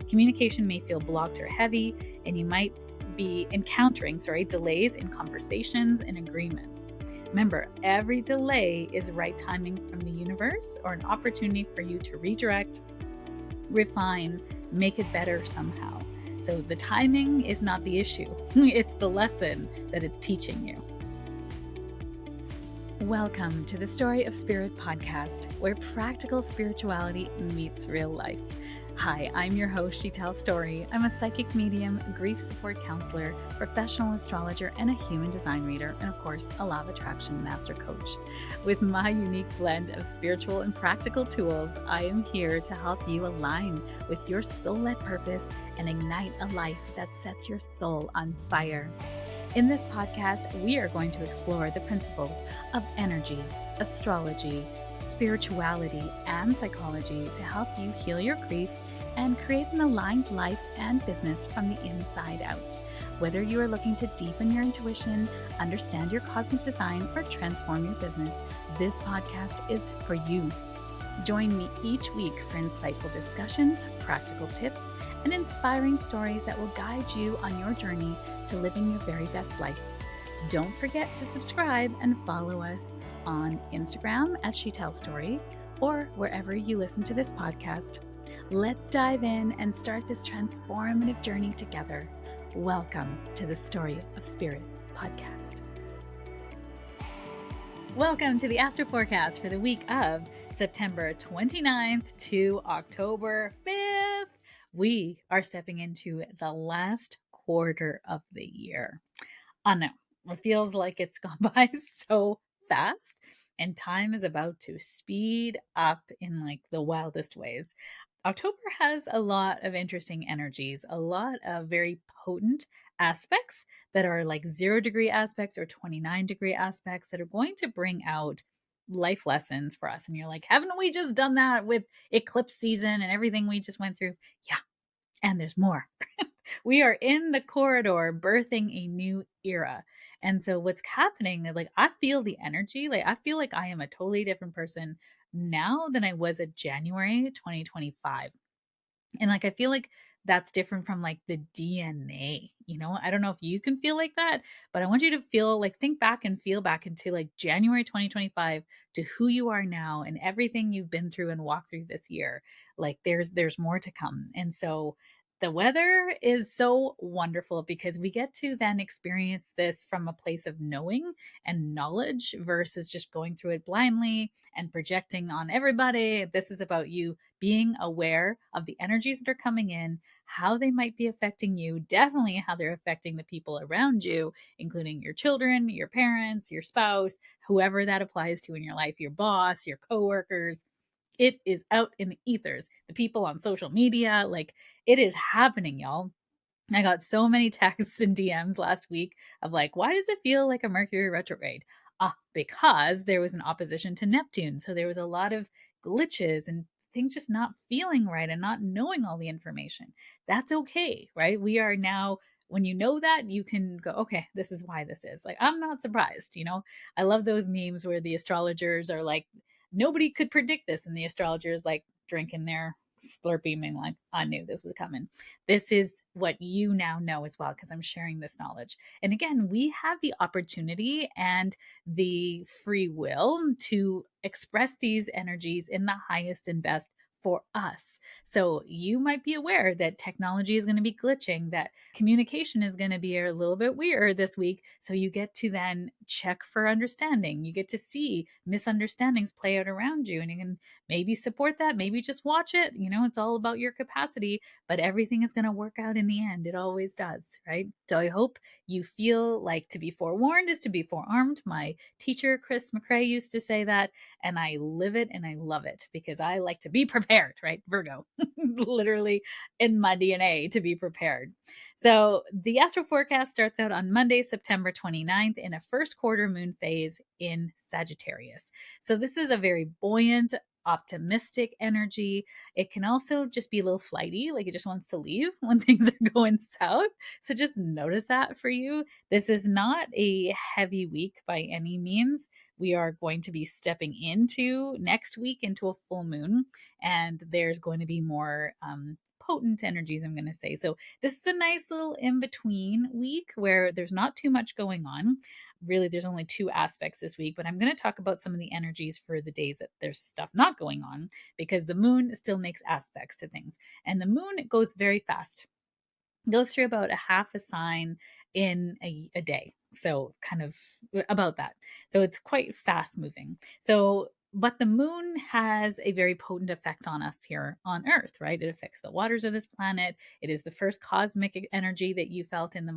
Communication may feel blocked or heavy, and you might be encountering delays in conversations and agreements. Remember, every delay is right timing from the universe or an opportunity for you to redirect, refine, make it better somehow. So the timing is not the issue. It's the lesson that it's teaching you. Welcome to the Story of Spirit podcast, where practical spirituality meets real life. Hi, I'm your host, She Tells Story. I'm a psychic medium, grief support counselor, professional astrologer, and a human design reader, and of course, a law of attraction master coach. With my unique blend of spiritual and practical tools, I am here to help you align with your soul-led purpose and ignite a life that sets your soul on fire. In this podcast, we are going to explore the principles of energy, astrology, spirituality, and psychology to help you heal your grief and create an aligned life and business from the inside out. Whether you are looking to deepen your intuition, understand your cosmic design, or transform your business, this podcast is for you. Join me each week for insightful discussions, practical tips, and inspiring stories that will guide you on your journey to living your very best life. Don't forget to subscribe and follow us on Instagram at She Tells Story or wherever you listen to this podcast. Let's dive in and start this transformative journey together. Welcome to the Story of Spirit podcast. Welcome to the Astro forecast for the week of September 29th to October 5th. We are stepping into the last quarter of the year. I know, it feels like it's gone by so fast, and time is about to speed up in like the wildest ways. October has a lot of interesting energies, a lot of very potent aspects that are like 0-degree aspects or 29-degree aspects that are going to bring out life lessons for us. And you're like, haven't we just done that with eclipse season and everything we just went through? Yeah. And there's more. We are in the corridor birthing a new era. And so what's happening, like I feel the energy, like I feel like I am a totally different person now than I was at January 2025. And like I feel like that's different from like the DNA, I don't know if you can feel like that, but I want you to feel like think back and feel back into like January 2025 to who you are now and everything you've been through and walked through this year. Like there's more to come. And so the weather is so wonderful because we get to then experience this from a place of knowing and knowledge versus just going through it blindly and projecting on everybody. This is about you being aware of the energies that are coming in, how they might be affecting you, definitely how they're affecting the people around you, including your children, your parents, your spouse, whoever that applies to in your life, your boss, your coworkers. It is out in the ethers, the people on social media, like it is happening, y'all. I got so many texts and DMs last week of like, why does it feel like a Mercury retrograde? Because there was an opposition to Neptune. So there was a lot of glitches and things just not feeling right and not knowing all the information. That's okay, right? We are now, when you know that, you can go, okay, this is why this is. Like, I'm not surprised, I love those memes where the astrologers are like, nobody could predict this. And the astrologers like drinking their Slurpee, being like, I knew this was coming. This is what you now know as well, because I'm sharing this knowledge. And again, we have the opportunity and the free will to express these energies in the highest and best for us. So you might be aware that technology is going to be glitching, that communication is going to be a little bit weird this week. So you get to then check for understanding. You get to see misunderstandings play out around you, and you can maybe support that, maybe just watch it. It's all about your capacity, but everything is going to work out in the end. It always does, right? So I hope you feel like to be forewarned is to be forearmed. My teacher, Chris McCrae, used to say that, and I live it and I love it because I like to be prepared, right? Virgo, literally in my DNA to be prepared. So the astro forecast starts out on Monday, September 29th in a first quarter moon phase in Sagittarius. So this is a very buoyant, optimistic energy. It can also just be a little flighty, like it just wants to leave when things are going south. So just notice that for you. This is not a heavy week by any means. We are going to be stepping into next week into a full moon, and there's going to be more potent energies, I'm going to say. So this is a nice little in between week where there's not too much going on. Really, there's only two aspects this week, but I'm going to talk about some of the energies for the days that there's stuff not going on, because the moon still makes aspects to things. And the moon, it goes very fast, goes through about a half a sign in a day. So, kind of about that. So, it's quite fast moving. So, but the moon has a very potent effect on us here on Earth, right? It affects the waters of this planet. It is the first cosmic energy that you felt in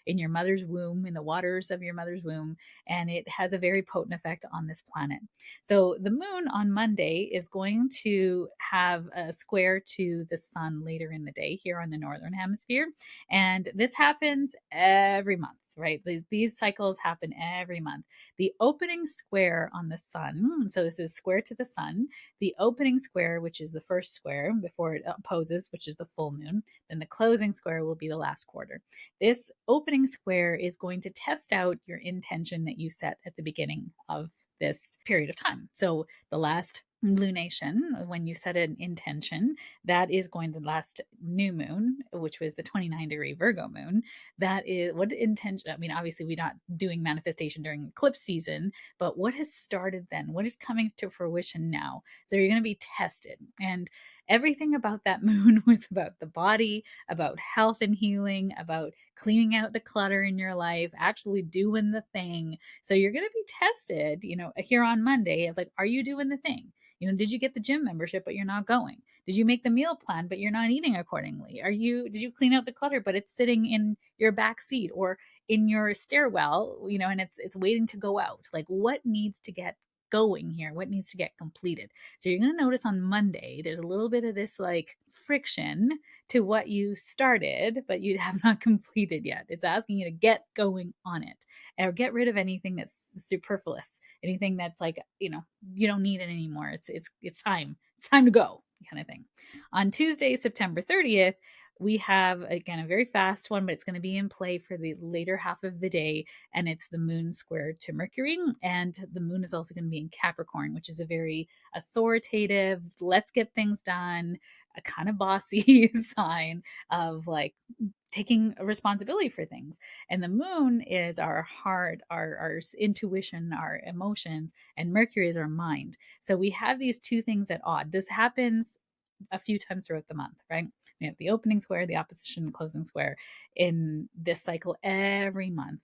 your mother's womb, in the waters of your mother's womb. And it has a very potent effect on this planet. So the moon on Monday is going to have a square to the sun later in the day here on the northern hemisphere. And this happens every month, right? These cycles happen every month. The opening square on the sun, so this is square to the sun, the opening square, which is the first square before it opposes, which is the full moon, then the closing square will be the last quarter. This opening square is going to test out your intention that you set at the beginning of this period of time. So the last lunation, when you set an intention, that is going to last new moon, which was the 29-degree Virgo moon. That is what intention. I mean, obviously, we're not doing manifestation during eclipse season, but what has started then? What is coming to fruition now? So you're going to be tested. And everything about that moon was about the body, about health and healing, about cleaning out the clutter in your life, actually doing the thing. So you're going to be tested, here on Monday of like, are you doing the thing? Did you get the gym membership, but you're not going? Did you make the meal plan, but you're not eating accordingly? Did you clean out the clutter, but it's sitting in your back seat or in your stairwell, and it's waiting to go out? Like, what needs to get going here? What needs to get completed? So you're going to notice on Monday, there's a little bit of this like friction to what you started, but you have not completed yet. It's asking you to get going on it or get rid of anything that's superfluous, anything that's like, you don't need it anymore. It's time. It's time to go, kind of thing. On Tuesday, September 30th, we have again a very fast one, but it's going to be in play for the later half of the day, and it's the moon square to Mercury. And the moon is also going to be in Capricorn, which is a very authoritative, let's get things done, a kind of bossy sign of like taking responsibility for things. And the moon is our heart, our intuition, our emotions, and Mercury is our mind. So we have these two things at odd. This happens a few times throughout the month, right? We have the opening square, the opposition, closing square in this cycle every month.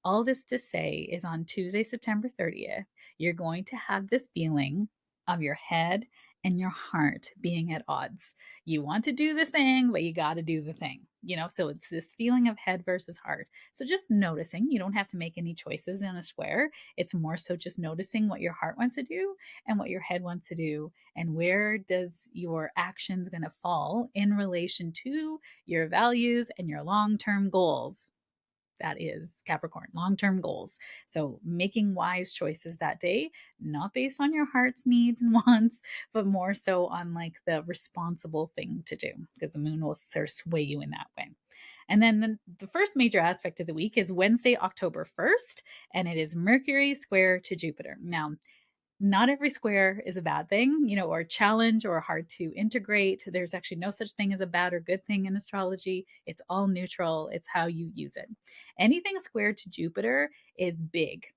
All this to say is on Tuesday, September 30th, you're going to have this feeling of your head and your heart being at odds. You want to do the thing, but you got to do the thing, so it's this feeling of head versus heart. So just noticing, you don't have to make any choices in a square. It's more so just noticing what your heart wants to do and what your head wants to do, and where does your actions going to fall in relation to your values and your long-term goals. That is Capricorn, long-term goals. So making wise choices that day, not based on your heart's needs and wants, but more so on like the responsible thing to do, because the moon will sort of sway you in that way. And then the first major aspect of the week is Wednesday, October 1st, and it is Mercury square to Jupiter. Now, not every square is a bad thing, or a challenge or hard to integrate. There's actually no such thing as a bad or good thing in astrology. It's all neutral. It's how you use it. Anything square to Jupiter is big,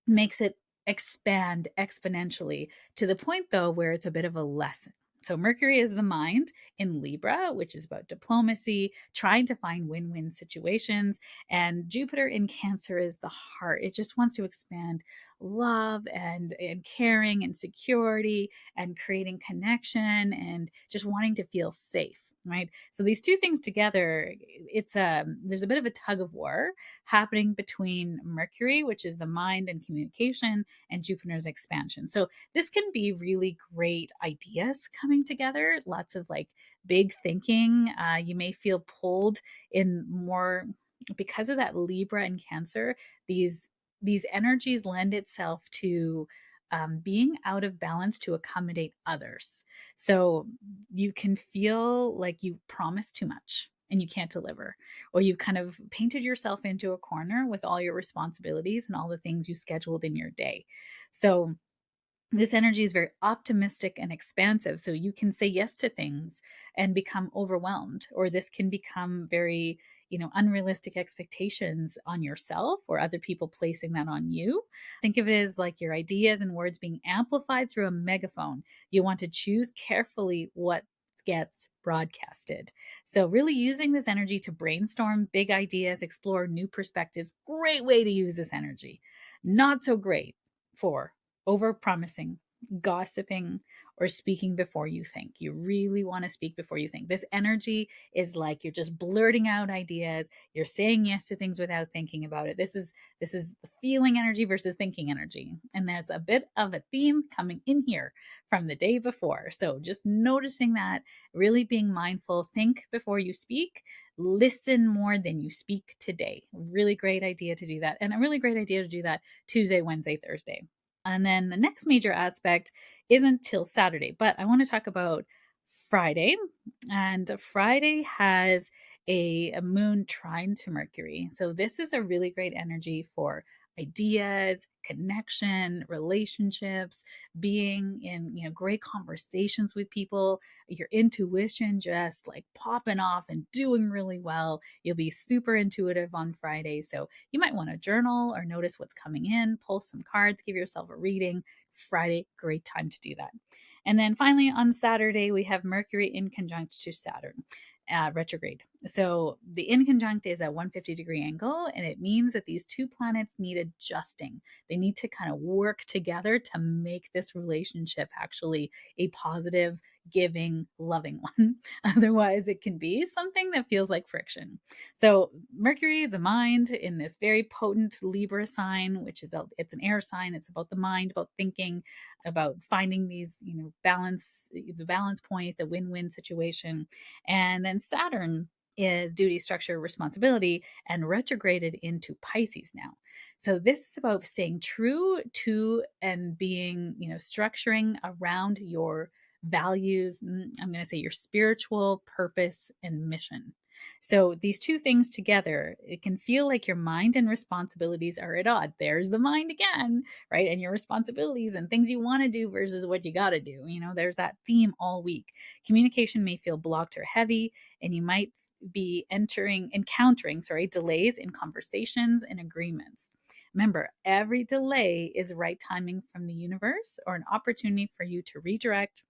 makes it expand exponentially, to the point though where it's a bit of a lesson. So Mercury is the mind in Libra, which is about diplomacy, trying to find win-win situations. And Jupiter in Cancer is the heart. It just wants to expand love and caring and security and creating connection and just wanting to feel safe. Right. So these two things together, there's a bit of a tug of war happening between Mercury, which is the mind and communication, and Jupiter's expansion. So this can be really great ideas coming together, lots of like big thinking. You may feel pulled in more because of that Libra and Cancer. These energies lend itself to being out of balance to accommodate others. So you can feel like you promise too much and you can't deliver, or you've kind of painted yourself into a corner with all your responsibilities and all the things you scheduled in your day. So This energy is very optimistic and expansive. So you can say yes to things and become overwhelmed, or this can become very, unrealistic expectations on yourself or other people placing that on you. Think of it as like your ideas and words being amplified through a megaphone. You want to choose carefully what gets broadcasted. So, really using this energy to brainstorm big ideas, explore new perspectives. Great way to use this energy. Not so great for overpromising, gossiping, or speaking before you think. You really want to speak before you think. This energy is like you're just blurting out ideas. You're saying yes to things without thinking about it. This is the feeling energy versus thinking energy. And there's a bit of a theme coming in here from the day before. So just noticing that, really being mindful, think before you speak. Listen more than you speak today. Really great idea to do that. And a really great idea to do that Tuesday, Wednesday, Thursday. And then the next major aspect isn't till Saturday, but I want to talk about Friday. And Friday has a moon trine to Mercury. So this is a really great energy for ideas, connection, relationships, being in, great conversations with people, your intuition just like popping off and doing really well. You'll be super intuitive on Friday. So you might want to journal or notice what's coming in, pull some cards, give yourself a reading. Friday, great time to do that. And then finally on Saturday, we have Mercury in conjunct to Saturn. Retrograde. So the inconjunct is at 150-degree angle, and it means that these two planets need adjusting. They need to kind of work together to make this relationship actually a positive, giving, loving one. Otherwise, it can be something that feels like friction. So Mercury, the mind, in this very potent Libra sign, which is it's an air sign. It's about the mind, about thinking, about finding these, the balance point, the win-win situation. And then Saturn is duty, structure, responsibility, and retrograded into Pisces now. So this is about staying true to and being, structuring around your values. I'm going to say your spiritual purpose and mission. So these two things together, it can feel like your mind and responsibilities are at odds. There's the mind again, right? And your responsibilities and things you want to do versus what you got to do. There's that theme all week. Communication may feel blocked or heavy, and you might be encountering delays in conversations and agreements. Remember, every delay is right timing from the universe or an opportunity for you to redirect,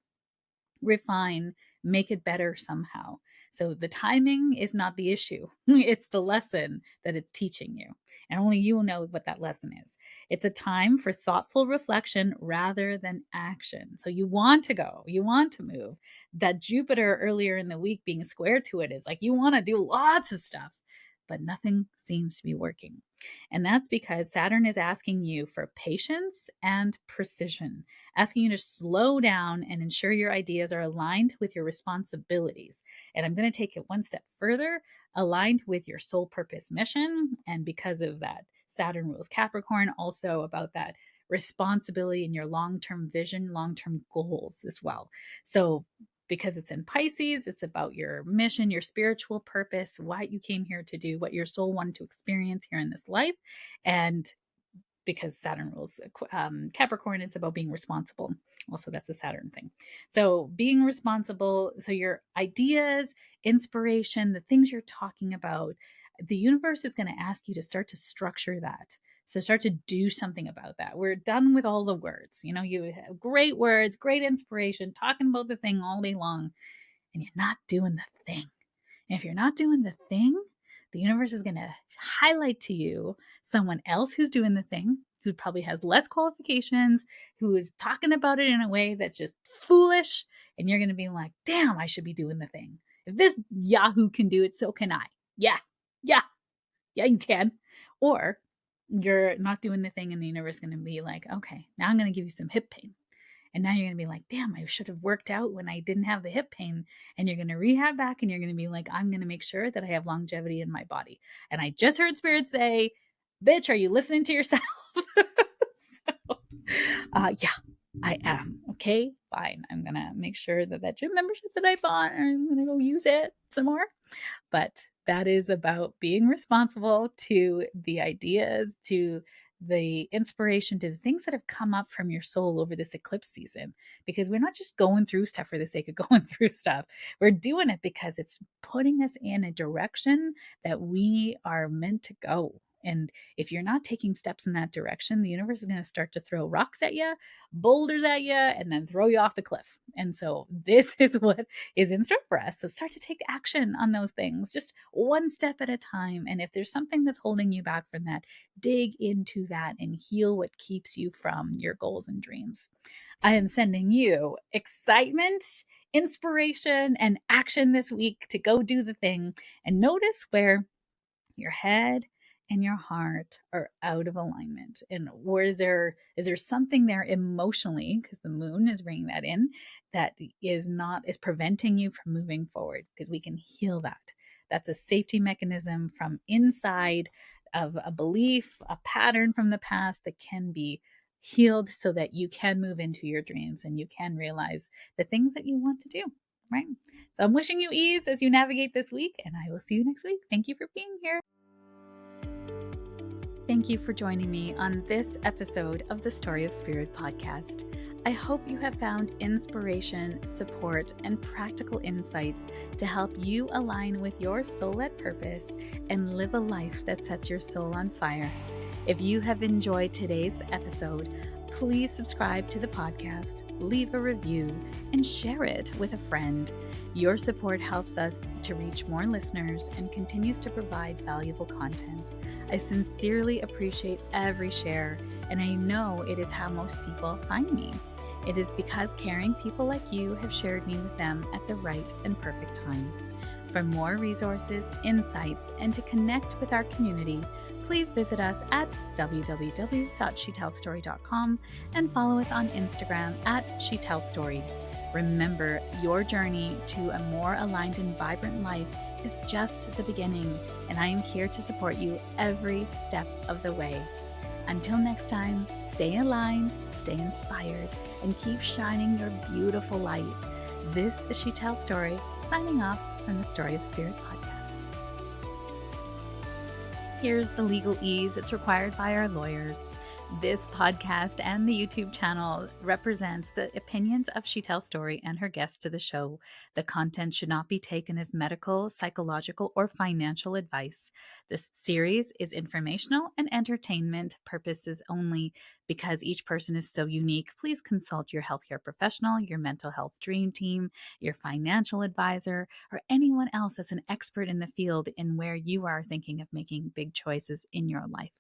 refine, make it better somehow. So the timing is not the issue. It's the lesson that it's teaching you. And only you will know what that lesson is. It's a time for thoughtful reflection rather than action. So you want to go, you want to move. That Jupiter earlier in the week being square to it is like you want to do lots of stuff, but nothing seems to be working. And that's because Saturn is asking you for patience and precision, asking you to slow down and ensure your ideas are aligned with your responsibilities. And I'm going to take it one step further, aligned with your soul purpose mission. And because of that, Saturn rules Capricorn, also about that responsibility in your long term vision, long term goals as well. So because it's in Pisces, it's about your mission, your spiritual purpose, what you came here to do, what your soul wanted to experience here in this life. And because Saturn rules Capricorn, it's about being responsible. Also, that's a Saturn thing. So, being responsible, so your ideas, inspiration, the things you're talking about, the universe is going to ask you to start to structure that. So, start to do something about that. We're done with all the words. You have great words, great inspiration, talking about the thing all day long, and you're not doing the thing. And if you're not doing the thing, the universe is going to highlight to you someone else who's doing the thing, who probably has less qualifications, who is talking about it in a way that's just foolish. And you're going to be like, damn, I should be doing the thing. If this Yahoo can do it, so can I. Yeah, yeah, yeah, you can. Or you're not doing the thing, and the universe is going to be like, okay, now I'm going to give you some hip pain. And now you're going to be like, damn, I should have worked out when I didn't have the hip pain. And you're going to rehab back, and you're going to be like, I'm going to make sure that I have longevity in my body. And I just heard Spirit say, bitch, are you listening to yourself? So, yeah, I am. Okay, fine. I'm going to make sure that gym membership that I bought, I'm going to go use it some more. But that is about being responsible to the ideas, to the inspiration to the things that have come up from your soul over this eclipse season, because we're not just going through stuff for the sake of going through stuff. We're doing it because it's putting us in a direction that we are meant to go. And if you're not taking steps in that direction, the universe is going to start to throw rocks at you, boulders at you, and then throw you off the cliff. And so this is what is in store for us. So start to take action on those things, just one step at a time. And if there's something that's holding you back from that, dig into that and heal what keeps you from your goals and dreams. I am sending you excitement, inspiration, and action this week to go do the thing. And notice where your head and your heart are out of alignment, and where is there something there emotionally, because the moon is bringing that in, that is preventing you from moving forward, because we can heal that. That's a safety mechanism from inside of a belief, a pattern from the past that can be healed so that you can move into your dreams and you can realize the things that you want to do, right? So I'm wishing you ease as you navigate this week, and I will see you next week. Thank you for being here. Thank you for joining me on this episode of the Story of Spirit podcast. I hope you have found inspiration, support, and practical insights to help you align with your soul-led purpose and live a life that sets your soul on fire. If you have enjoyed today's episode, please subscribe to the podcast, leave a review, and share it with a friend. Your support helps us to reach more listeners and continues to provide valuable content. I sincerely appreciate every share, and I know it is how most people find me. It is because caring people like you have shared me with them at the right and perfect time. For more resources, insights, and to connect with our community, please visit us at www.shetellstory.com and follow us on Instagram at shetellstory. Remember, your journey to a more aligned and vibrant life is just the beginning, and I am here to support you every step of the way. Until next time, stay aligned, stay inspired, and keep shining your beautiful light. This is Shetell Story, signing off from the Story of Spirit podcast. Here's the legal ease that's required by our lawyers. This podcast and the YouTube channel represents the opinions of Shetell Story and her guests to the show. The content should not be taken as medical, psychological, or financial advice. This series is informational and entertainment purposes only. Because each person is so unique, please consult your healthcare professional, your mental health dream team, your financial advisor, or anyone else that's an expert in the field in where you are thinking of making big choices in your life.